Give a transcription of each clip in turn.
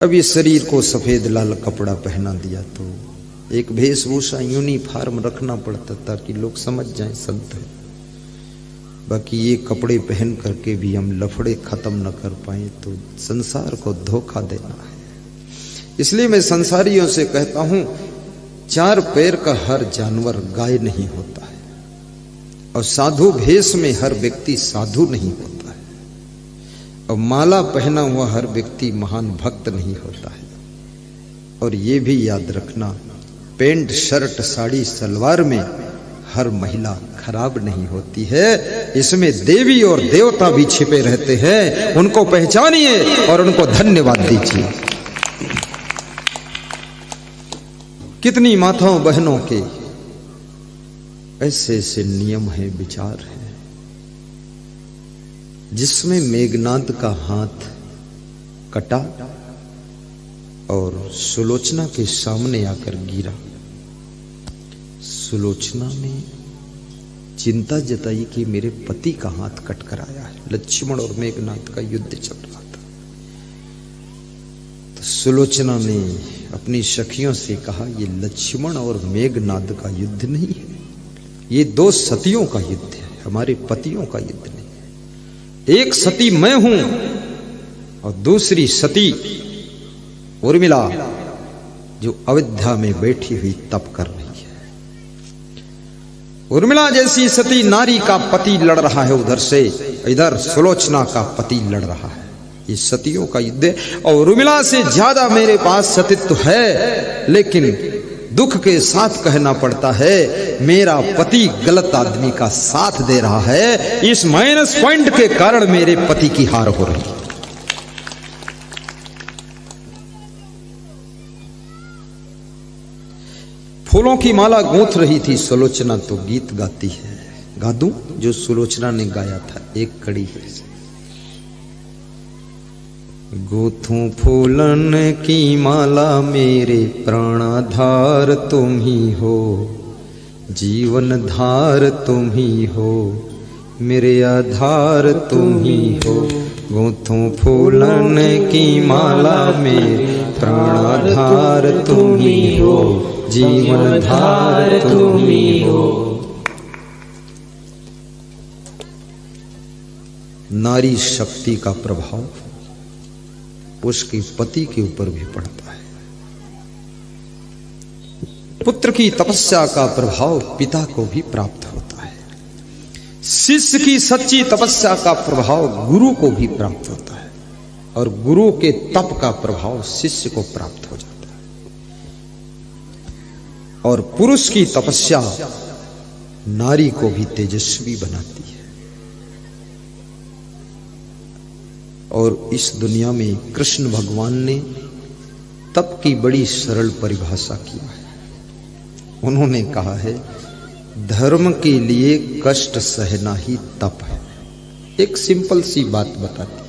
अब ये शरीर को सफेद लाल कपड़ा पहना दिया तो एक वेशभूषा यूनिफॉर्म रखना पड़ता ताकि लोग समझ जाएं संत है। बाकी ये कपड़े पहन करके भी हम लफड़े खत्म न कर पाए तो संसार को धोखा देना है। इसलिए मैं संसारियों से कहता हूं, चार पैर का हर जानवर गाय नहीं होता है और साधु भेष में हर व्यक्ति साधु नहीं होता है और माला पहना हुआ हर व्यक्ति महान भक्त नहीं होता है। और ये भी याद रखना, पेंट शर्ट साड़ी सलवार में हर महिला खराब नहीं होती है। इसमें देवी और देवता भी छिपे रहते हैं, उनको पहचानिए और उनको धन्यवाद दीजिए। कितनी माताओं बहनों के ऐसे ऐसे नियम है, विचार है, जिसमें मेघनाद का हाथ कटा और सुलोचना के सामने आकर गिरा। सुलोचना ने चिंता जताई कि मेरे पति का हाथ कट कर आया है। लक्ष्मण और मेघनाद का युद्ध चल रहा था। तो सुलोचना ने अपनी सखियों से कहा, ये लक्ष्मण और मेघनाद का युद्ध नहीं है, ये दो सतियों का युद्ध है, हमारे पतियों का युद्ध नहीं है। एक सती मैं हूं और दूसरी सती उर्मिला जो अयोध्या में बैठी हुई तप कर रही है। उर्मिला जैसी सती नारी का पति लड़ रहा है उधर से, इधर सुलोचना का पति लड़ रहा है। ये सतियों का युद्ध है और उर्मिला से ज्यादा मेरे पास सतीत्व है, लेकिन दुख के साथ कहना पड़ता है मेरा पति गलत आदमी का साथ दे रहा है। इस माइनस पॉइंट के कारण मेरे पति की हार हो रही है। फूलों की माला गूंथ रही थी सुलोचना, तो गीत गाती है। गा दूं जो सुलोचना ने गाया था, एक कड़ी है। गूंथूं फूलन की माला मेरे प्राणाधार तुम ही हो, जीवन धार तुम ही हो, मेरे आधार तुम ही हो। गूंथूं फूलन की माला मेरे प्राणाधार तुम ही हो, जीवन धार तुम ही हो। नारी शक्ति का प्रभाव उसके पति के ऊपर भी पड़ता है। पुत्र की तपस्या का प्रभाव पिता को भी प्राप्त होता है। शिष्य की सच्ची तपस्या का प्रभाव गुरु को भी प्राप्त होता है और गुरु के तप का प्रभाव शिष्य को प्राप्त हो जाता है। और पुरुष की तपस्या नारी को भी तेजस्वी बनाती है। और इस दुनिया में कृष्ण भगवान ने तप की बड़ी सरल परिभाषा किया है। उन्होंने कहा है, धर्म के लिए कष्ट सहना ही तप है। एक सिंपल सी बात बताती।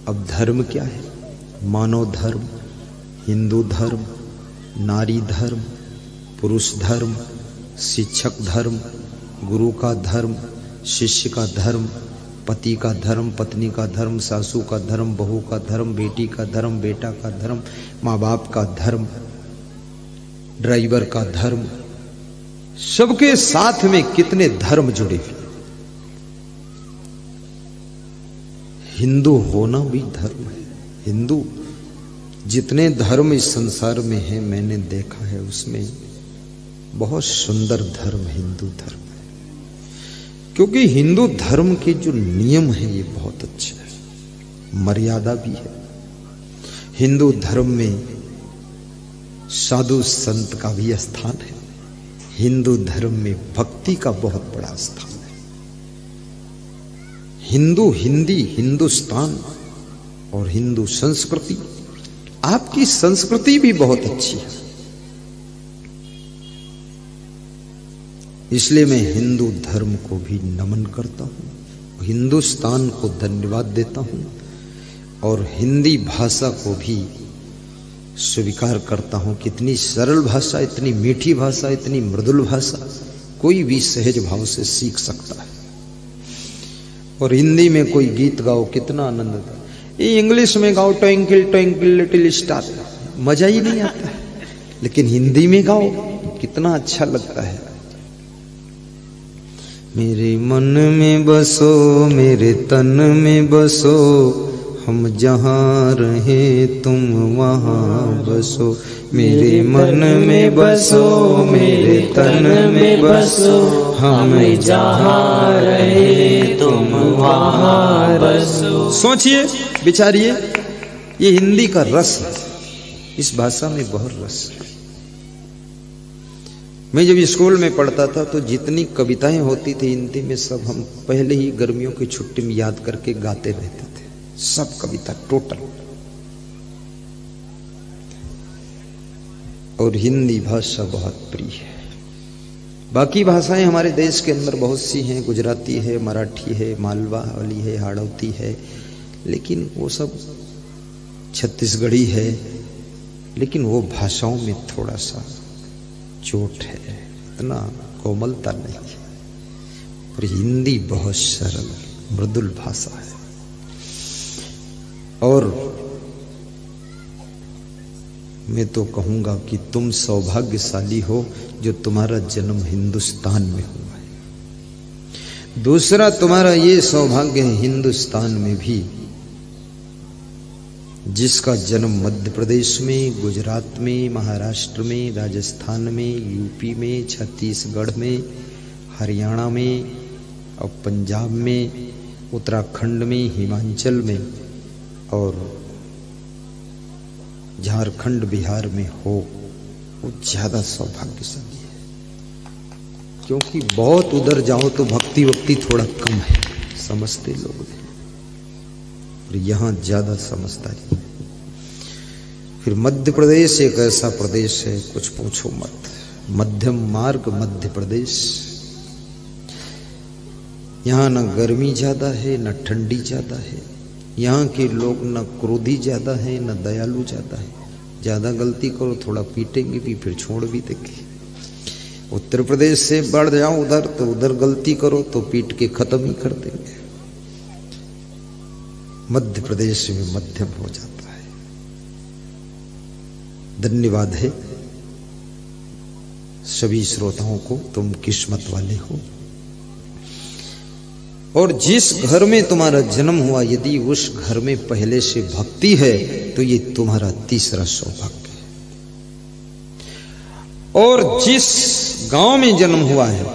अब धर्म क्या है? मानव धर्म, हिंदू धर्म, नारी धर्म, पुरुष धर्म, शिक्षक धर्म, गुरु का धर्म, शिष्य का धर्म, पति का धर्म, पत्नी का धर्म, सासू का धर्म, बहू का धर्म, बेटी का धर्म, बेटा का धर्म, माँ बाप का धर्म, ड्राइवर का धर्म, सबके साथ में कितने धर्म जुड़े हुए। हिंदू होना भी धर्म है। हिंदू जितने धर्म इस संसार में है, मैंने देखा है, उसमें बहुत सुंदर धर्म हिंदू धर्म है। क्योंकि हिंदू धर्म के जो नियम है ये बहुत अच्छे हैं, मर्यादा भी है। हिंदू धर्म में साधु संत का भी स्थान है। हिंदू धर्म में भक्ति का बहुत बड़ा स्थान है। हिंदू, हिंदी, हिंदुस्तान और हिंदू संस्कृति, आपकी संस्कृति भी बहुत अच्छी है। इसलिए मैं हिंदू धर्म को भी नमन करता हूँ, हिंदुस्तान को धन्यवाद देता हूँ और हिंदी भाषा को भी स्वीकार करता हूँ। कितनी सरल भाषा, इतनी मीठी भाषा, इतनी मृदुल भाषा, कोई भी सहज भाव से सीख सकता है। और हिंदी में कोई गीत गाओ, कितना आनंद आता है। ये इंग्लिश में गाओ ट्विंकल ट्विंकल लिटिल स्टार, मजा ही नहीं आता है। लेकिन हिंदी में गाओ कितना अच्छा लगता है। मेरे मन में बसो, मेरे तन में बसो, हम जहाँ रहे तुम वहाँ बसो। मेरे मन में बसो, मेरे तन में बसो, हम जहाँ रहे तुम वहाँ बसो। सोचिए, विचारिए, ये हिंदी का रस है, इस भाषा में बहुत रस है। मैं जब स्कूल में पढ़ता था तो जितनी कविताएं होती थी हिंदी में, सब हम पहले ही गर्मियों की छुट्टी में याद करके गाते रहते थे, सब कविता टोटल। और हिंदी भाषा बहुत प्रिय है। बाकी भाषाएं हमारे देश के अंदर बहुत सी हैं, गुजराती है, मराठी है, मालवा वाली है, हाड़ौती है, लेकिन वो सब छत्तीसगढ़ी है, लेकिन वो भाषाओं में थोड़ा सा चोट है, इतना कोमलता नहीं है। पर हिंदी बहुत सरल मृदुल भाषा है। और मैं तो कहूंगा कि तुम सौभाग्यशाली हो जो तुम्हारा जन्म हिंदुस्तान में हुआ है। दूसरा तुम्हारा ये सौभाग्य है हिंदुस्तान में भी जिसका जन्म मध्य प्रदेश में, गुजरात में, महाराष्ट्र में, राजस्थान में, यूपी में, छत्तीसगढ़ में, हरियाणा में और पंजाब में, उत्तराखंड में, हिमाचल में और झारखंड बिहार में हो, वो ज्यादा सौभाग्यशाली है। क्योंकि बहुत उधर जाओ तो भक्ति वक्ति थोड़ा कम है, समझते लोग नहीं, और यहां ज्यादा समझदारी। फिर मध्य प्रदेश एक ऐसा प्रदेश है, कुछ पूछो मत, मध्यम मार्ग मध्य प्रदेश। यहां न गर्मी ज्यादा है न ठंडी ज्यादा है, यहाँ के लोग न क्रोधी ज्यादा है न दयालु ज्यादा है। ज्यादा गलती करो थोड़ा पीटेंगे भी, फिर छोड़ भी देंगे। उत्तर प्रदेश से बढ़ जाओ उधर तो उधर गलती करो तो पीट के खत्म ही कर देंगे। मध्य प्रदेश में मध्यम हो जाता है। धन्यवाद है सभी श्रोताओं को, तुम किस्मत वाले हो। और जिस घर में तुम्हारा जन्म हुआ, यदि उस घर में पहले से भक्ति है तो ये तुम्हारा तीसरा सौभाग्य है। और जिस गांव में जन्म हुआ है,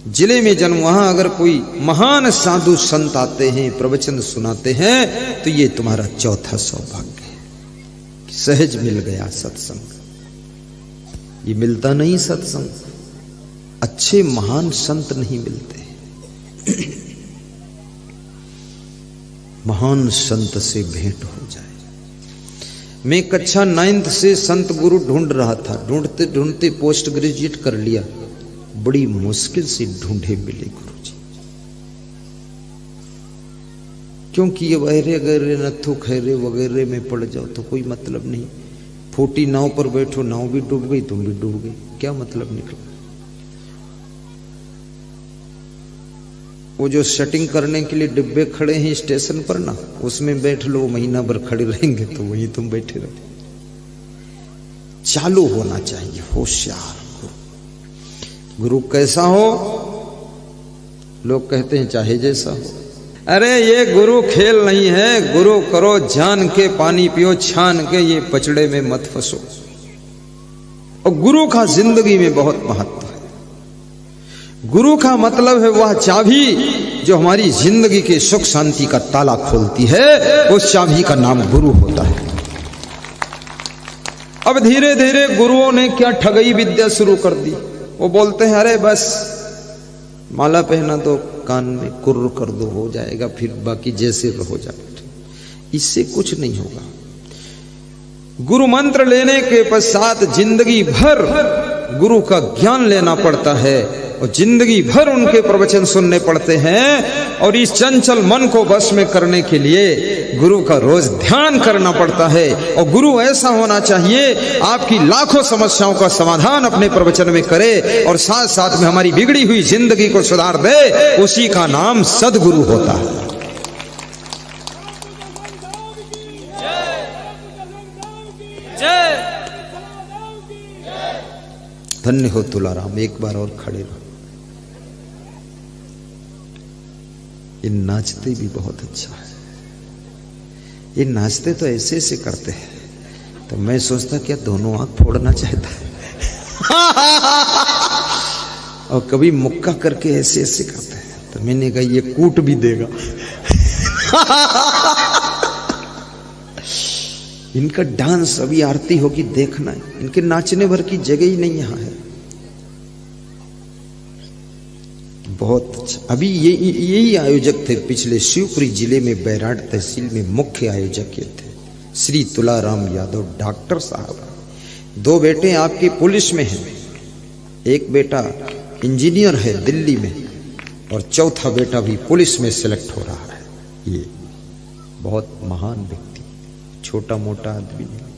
जिले में जन्म, वहां अगर कोई महान साधु संत आते हैं, प्रवचन सुनाते हैं, तो ये तुम्हारा चौथा सौभाग्य है। सहज मिल गया सत्संग। ये मिलता नहीं सत्संग, अच्छे महान संत नहीं मिलते। महान संत से भेंट हो जाए। मैं कक्षा 9th से संत गुरु ढूंढ रहा था, ढूंढते ढूंढते पोस्ट ग्रेजुएट कर लिया। बड़ी मुश्किल से ढूंढे मिले गुरुजी। क्योंकि ये वहरे गहरे नथु खैरे वगैरह में पड़ जाओ तो कोई मतलब नहीं। फूटी नाव पर बैठो, नाव भी डूब गई, तुम भी डूब गई, क्या मतलब निकला। वो जो सेटिंग करने के लिए डिब्बे खड़े हैं स्टेशन पर ना, उसमें बैठ लो, महीना भर खड़े रहेंगे तो वहीं तुम बैठे रहो। चालू होना चाहिए, होशियार गुरु कैसा हो? लोग कहते हैं चाहे जैसा हो। अरे ये गुरु खेल नहीं है, गुरु करो जान के, पानी पियो छान के, ये पचड़े में मत फंसो। और गुरु का जिंदगी में बहुत महत्व है। गुरु का मतलब है वह चाबी जो हमारी जिंदगी के सुख शांति का ताला खोलती है, उस चाबी का नाम गुरु होता है। अब धीरे धीरे गुरुओं ने क्या ठगई विद्या शुरू कर दी। वो बोलते हैं अरे बस माला पहना दो, कान में कुर्र कर दो, हो जाएगा, फिर बाकी जैसे रहो जाए। इससे कुछ नहीं होगा। गुरु मंत्र लेने के पश्चात जिंदगी भर गुरु का ज्ञान लेना पड़ता है और जिंदगी भर उनके प्रवचन सुनने पड़ते हैं। और इस चंचल मन को वश में करने के लिए गुरु का रोज ध्यान करना पड़ता है। और गुरु ऐसा होना चाहिए आपकी लाखों समस्याओं का समाधान अपने प्रवचन में करे और साथ साथ में हमारी बिगड़ी हुई जिंदगी को सुधार दे। उसी का नाम सदगुरु होता है। धन्य हो तुलाराम, एक बार और खड़े रहो। ये नाचते भी बहुत अच्छा है। ये नाचते तो ऐसे ऐसे करते हैं, तो मैं सोचता क्या दोनों आंख फोड़ना चाहता है और कभी मुक्का करके ऐसे ऐसे करते हैं, तो मैंने कहा ये कूट भी देगा इनका डांस अभी आरती होगी, देखना है। इनके नाचने भर की जगह ही नहीं यहां है। बहुत अच्छा। अभी यही आयोजक थे पिछले शिवपुरी जिले में बैराड तहसील में मुख्य आयोजक ये थे श्री तुलाराम यादव डॉक्टर साहब। 2 बेटे आपके पुलिस में हैं, एक बेटा इंजीनियर है दिल्ली में और चौथा बेटा भी पुलिस में सिलेक्ट हो रहा है। ये बहुत महान व्यक्ति, छोटा मोटा आदमी नहीं।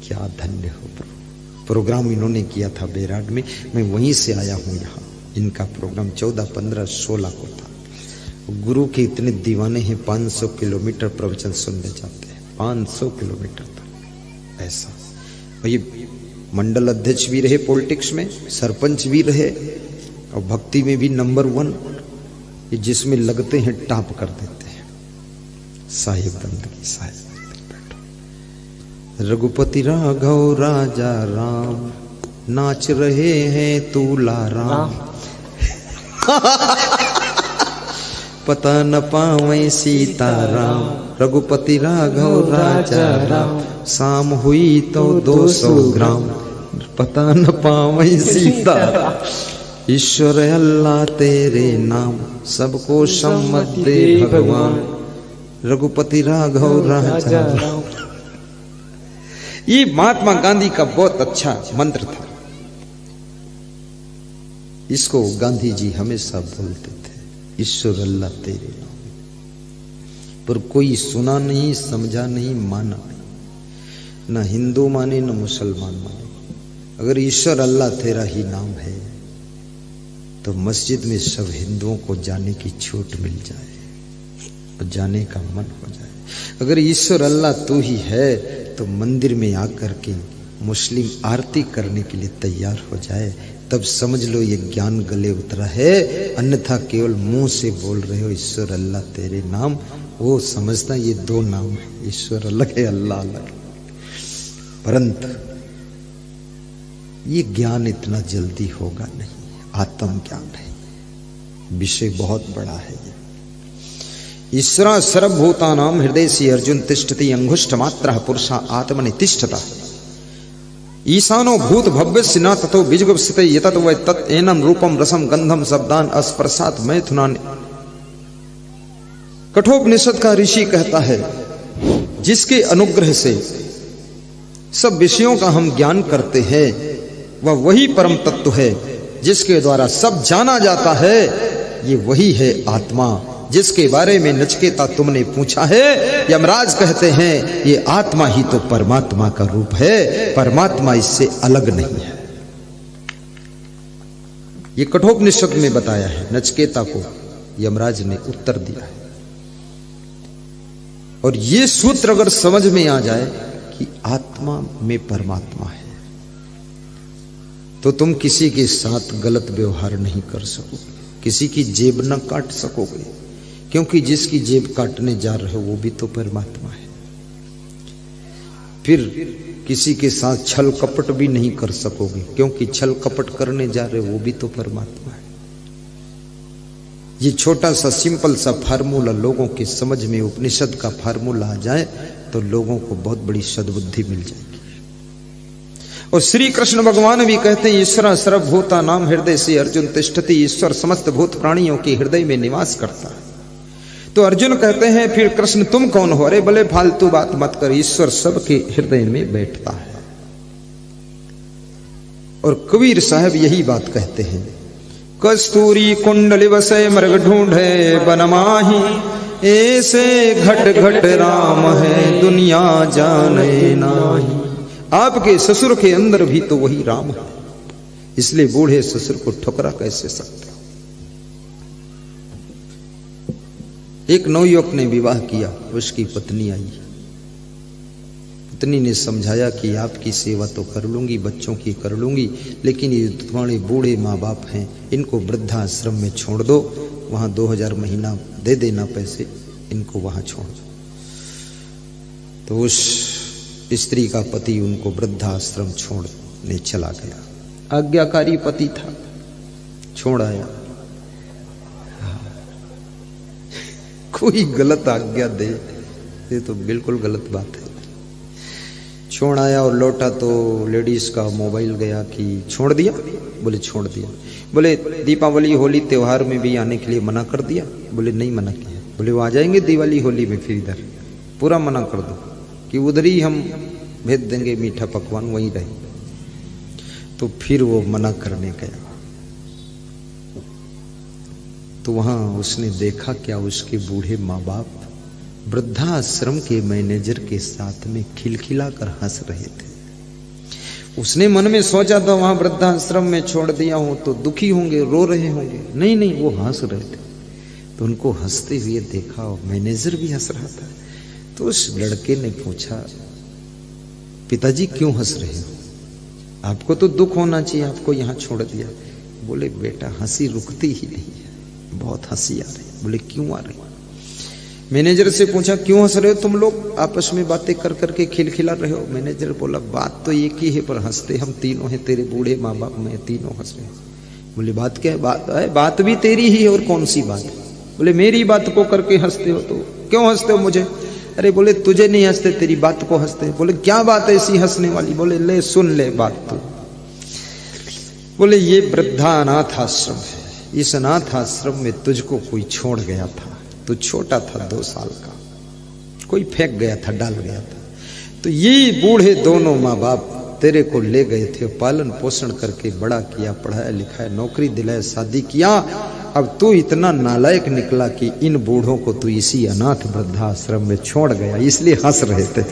क्या धन्य हो प्रभु। प्रोग्राम इन्होंने किया था बैराड में, मैं वहीं से आया हूं यहाँ। इनका प्रोग्राम 14, 15, 16 को था। गुरु के इतने दीवाने हैं, 500 किलोमीटर प्रवचन सुनने जाते हैं, 500 किलोमीटर तक। ऐसा ये मंडल अध्यक्ष भी रहे, पॉलिटिक्स में सरपंच भी रहे और भक्ति में भी नंबर 1। ये जिसमें लगते हैं टाप कर देते हैं। साहिब बंदगी, साहिब बैठो। रघुपति राघव राजा राम, नाच रहे हैं तुलाराम पता न पावे सीताराम। रघुपति राघव राजा राम, शाम हुई तो 200 ग्राम, पता न पावे सीताराम। ईश्वर अल्लाह तेरे नाम, सबको सम्मत दे भगवान। रघुपति राघव राजा राम। ये महात्मा गांधी का बहुत अच्छा मंत्र था। इसको गांधी जी हमेशा बोलते थे, ईश्वर अल्लाह तेरे नाम। पर कोई सुना नहीं, समझा नहीं, माना नहीं। ना हिंदू माने ना मुसलमान माने। अगर ईश्वर अल्लाह तेरा ही नाम है तो मस्जिद में सब हिंदुओं को जाने की छूट मिल जाए और जाने का मन हो जाए। अगर ईश्वर अल्लाह तू ही है तो मंदिर में आकर के मुस्लिम आरती करने के लिए तैयार हो जाए, तब समझ लो ये ज्ञान गले उतरा है। अन्यथा केवल मुंह से बोल रहे हो ईश्वर अल्लाह तेरे नाम, वो समझता ये 2 नाम है, ईश्वर अलग है, अल्लाह अलग है। परंतु ये ज्ञान इतना जल्दी होगा नहीं, आत्म ज्ञान है, विषय बहुत बड़ा है। ये ईश्वरा सर्वभूतानां हृदय से अर्जुन तिष्ठति, अंगुष्ठ मात्रः पुरुषा आत्मनि तिष्ठता। ईशानो भूत भव्यस्य न ततो बीजगुप्सिते यतत वै तत् एनम रूपम रसम गंधम शब्दान अस्पर्शात मैथुनान। कठोपनिषद का ऋषि कहता है, जिसके अनुग्रह से सब विषयों का हम ज्ञान करते हैं वह वही परम तत्व है जिसके द्वारा सब जाना जाता है। ये वही है आत्मा जिसके बारे में नचिकेता तुमने पूछा है। यमराज कहते हैं ये आत्मा ही तो परमात्मा का रूप है, परमात्मा इससे अलग नहीं है। ये कठोपनिषद में बताया है, नचिकेता को यमराज ने उत्तर दिया है। और ये सूत्र अगर समझ में आ जाए कि आत्मा में परमात्मा है तो तुम किसी के साथ गलत व्यवहार नहीं कर सकोगे, किसी की जेब न काट सकोगे, क्योंकि जिसकी जेब काटने जा रहे हो वो भी तो परमात्मा है। फिर किसी के साथ छल कपट भी नहीं कर सकोगे, क्योंकि छल कपट करने जा रहे हो वो भी तो परमात्मा है। ये छोटा सा सिंपल सा फार्मूला लोगों के समझ में उपनिषद का फार्मूला आ जाए तो लोगों को बहुत बड़ी सद्बुद्धि मिल जाएगी। और श्री कृष्ण भगवान भी कहते हैं, ईश्वर सर्वभूता नाम हृदय से अर्जुन तिष्ठति। ईश्वर समस्त भूत प्राणियों के हृदय में निवास करता है। तो अर्जुन कहते हैं, फिर कृष्ण तुम कौन हो? अरे भले फालतू बात मत कर, ईश्वर सबके हृदय में बैठता है। और कबीर साहब यही बात कहते हैं, कस्तूरी कुंडली बसे मृग ढूंढे बनमाही, ऐसे घट घट राम है दुनिया जाने नाही। आपके ससुर के अंदर भी तो वही राम है, इसलिए बूढ़े ससुर को ठुकरा कैसे सकते? एक नवयुवक ने विवाह किया, उसकी पत्नी आई, पुतनी ने समझाया कि आपकी सेवा तो कर लूंगी, बच्चों की कर लूंगी, लेकिन ये तुम्हारे बूढ़े माँ बाप हैं, इनको वृद्धाश्रम में छोड़ दो, वहाँ 2000 महीना दे देना पैसे, इनको वहाँ छोड़ दो। तो उस स्त्री का पति उनको वृद्धाश्रम छोड़ने चला गया। आज्ञाकारी पति था, छोड़ आया। कोई गलत आज्ञा दे, ये तो बिल्कुल गलत बात है। छोड़ आया और लौटा तो लेडीज का मोबाइल गया कि छोड़ दिया, बोले छोड़ दिया। बोले दीपावली होली त्योहार में भी आने के लिए मना कर दिया, बोले नहीं मना किया। बोले वो आ जाएंगे दिवाली होली में, फिर इधर पूरा मना कर दो कि उधर ही हम भेज देंगे मीठा पकवान, वहीं रहे। तो फिर वो मना करने गया तो वहां उसने देखा क्या, उसके बूढ़े माँ बाप वृद्धाश्रम के मैनेजर के साथ में खिलखिला कर हंस रहे थे। उसने मन में सोचा था वहां वृद्धाश्रम में छोड़ दिया हूं तो दुखी होंगे, रो रहे होंगे, नहीं नहीं, वो हंस रहे थे। तो उनको हंसते हुए देखा और मैनेजर भी हंस रहा था। तो उस लड़के ने पूछा, पिताजी क्यों हंस रहे हो? आपको तो दुख होना चाहिए, आपको यहां छोड़ दिया। बोले बेटा हंसी रुकती ही नहीं है, बहुत हंसी आ रही। बोले क्यों आ रही? मैनेजर से पूछा क्यों हंस रहे हो तुम लोग, आपस में बातें कर करके खिलखिला रहे हो? मैनेजर बोला बात तो एक ही है पर हंसते हम तीनों हैं, तेरे बूढ़े माँ बाप में तीनों हंस रहे हैं। बोले बात क्या है? बात भी तेरी ही है, और कौन सी बात? बोले मेरी बात को करके हंसते हो, तो क्यों हंसते हो मुझे? अरे बोले तुझे नहीं हंसते, तेरी बात को हंसते। बोले क्या बात है ऐसी हंसने वाली? बोले ले सुन ले बात तो। बोले ये वृद्धा अनाथ आश्रम है, इस अनाथ आश्रम में तुझको कोई छोड़ गया था, तू छोटा था 2 साल का, कोई फेंक गया था, डाल गया था। तो ये बूढ़े दोनों माँ बाप तेरे को ले गए थे, पालन पोषण करके बड़ा किया, पढ़ाया लिखाया, नौकरी दिलाया, शादी किया। अब तू इतना नालायक निकला कि इन बूढ़ों को तू इसी अनाथ वृद्धाश्रम में छोड़ गया, इसलिए हंस रहे थे।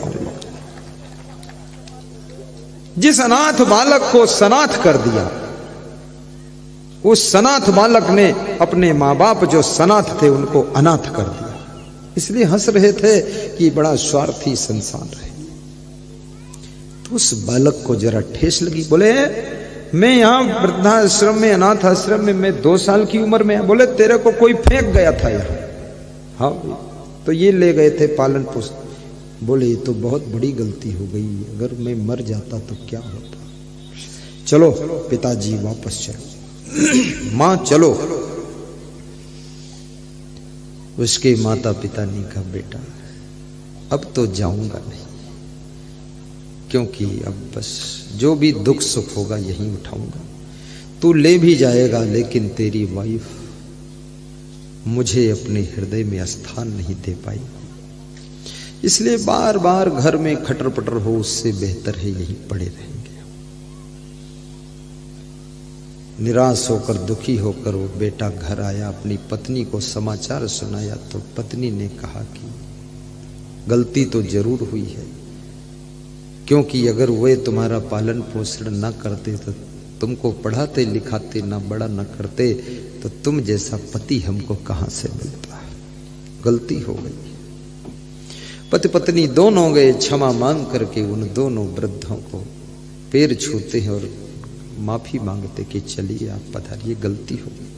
जिस अनाथ बालक को सनाथ कर दिया, उस सनाथ बालक ने अपने माँ बाप जो सनाथ थे उनको अनाथ कर दिया, इसलिए हंस रहे थे कि बड़ा स्वार्थी संसार है। तो उस बालक को जरा ठेस लगी। बोले मैं यहाँ वृद्धाश्रम में, अनाथ आश्रम में मैं 2 साल की उम्र में। बोले तेरे को कोई फेंक गया था यहाँ? हाँ, तो ये ले गए थे पालन पोषण। बोले ये तो बहुत बड़ी गलती हो गई, अगर मैं मर जाता तो क्या होता? चलो पिताजी वापस चलो, मां चलो। उसके माता पिता ने कहा बेटा अब तो जाऊंगा नहीं, क्योंकि अब बस जो भी दुख सुख होगा यहीं उठाऊंगा। तू ले भी जाएगा लेकिन तेरी वाइफ मुझे अपने हृदय में स्थान नहीं दे पाई, इसलिए बार बार घर में खटर पटर हो, उससे बेहतर है यहीं पड़े रहेंगे। निराश होकर दुखी होकर वो बेटा घर आया, अपनी पत्नी को समाचार सुनाया। तो पत्नी ने कहा कि गलती तो जरूर हुई है, क्योंकि अगर वे तुम्हारा पालन पोषण न करते तो तुमको पढ़ाते लिखाते ना बड़ा न करते तो तुम जैसा पति हमको कहां से मिलता? गलती हो गई। पति पत्नी दोनों गए, क्षमा मांग करके उन दोनों वृद्धों को पैर छूते हैं और माफी मांगते कि चलिए आप पधारिए, गलती हो गई।